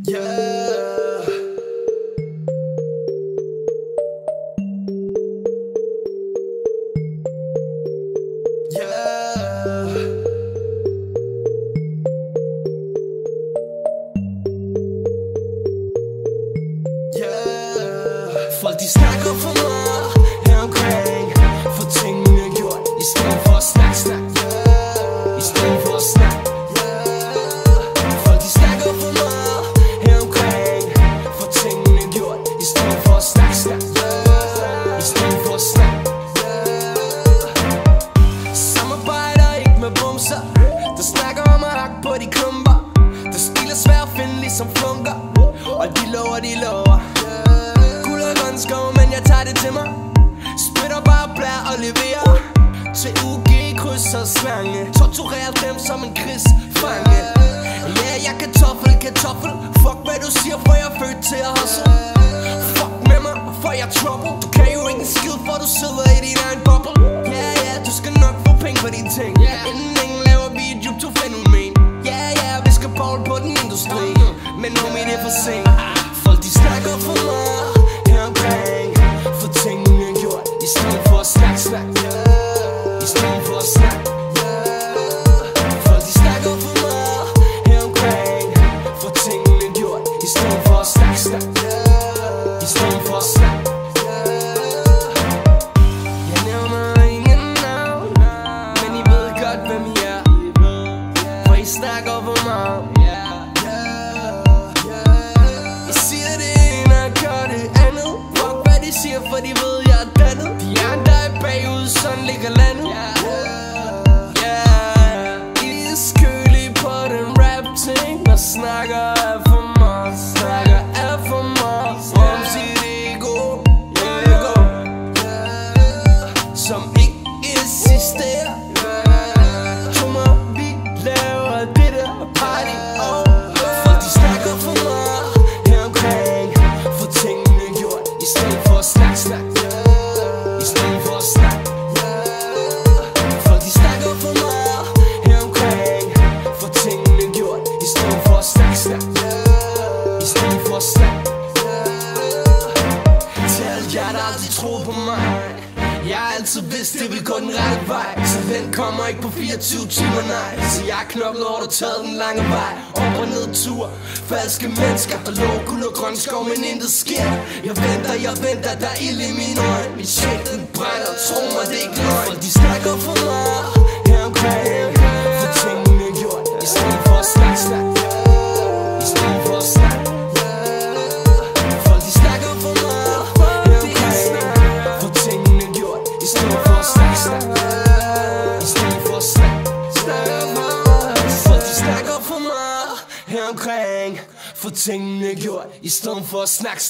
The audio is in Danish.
Yeah. Yeah. Yeah. Folk de snakker for meget her omkring, for tingene er gjort i stedet for at snak. I stedet for at snak. Folk de snakker for meget her omkring, for tingene er gjort i stedet for at snak. I stedet for at snak. Samarbejder ikke med bumser, der snakker om at hakke på de klumper. Der stil er svært at finde ligesom flunker, og de lover. Guld og grøn skov, men jeg tager det til mig. Spytter bare blær og leverer til UG, kryds og slange. Torturerer dem som en krigsfange. Ja, jeg kartoffel. Fuck hvad du siger, for jeg er født til at hustle. Fuck med mig, for jeg er trouble. Du kan jo ikke en skid, for du sidder i din egen boble. Ja, du skal nok få penge for dine ting. Inden ingen laver video, du fænomen. Ja, vi skal bowl på den industri, men homie, det er for sent. Folk de snakker for meget her omkring, for tingene er gjort i stedet for at snak. I stedet for at snak. Folk de snakker for meget her omkring, for tingene er gjort i stedet for at snak. I stedet for at snak. Jeg nævner ingen navn, men I ved godt hvem I er, for I snakker for meget. For de ved jeg er dannet. De andre er bagud, sådan ligger landet. Iskølig på den rap-ting, og snakker af for meget. Om sit ego, som ikke eksisterer. Tro mig, vi laver det der party. Folk de snakker for meget her omkring, for tingene er gjort i stedet for at snak. I stedet for at snak. Folk de snakker for meget her omkring, for tingene er gjort i stedet for at snak. I stedet for at snak. Til alt jer der altid troede på mig, jeg har altid vidst det vil gå den rette vej. Så den kommer ikke på 24 timer, nej. Så jeg har knoklet over og taget den lange vej. Op og ned tur, falske mennesker, der lå guld og grøn skov, men intet sker. Jeg venter, der er ild i mine øjne. Min sjæl den brænder, tro mig det er ikke løgn. Folk de snakker for meget her omkring, for tingene er gjort i stedet for at snak. I stedet for at snak. Folk de snakker for meget her omkring, for tingene er gjort i stedet for at snak. I stedet for at snak. Folk de snakker for meget her omkring, for tingene er gjort i stedet for at snak.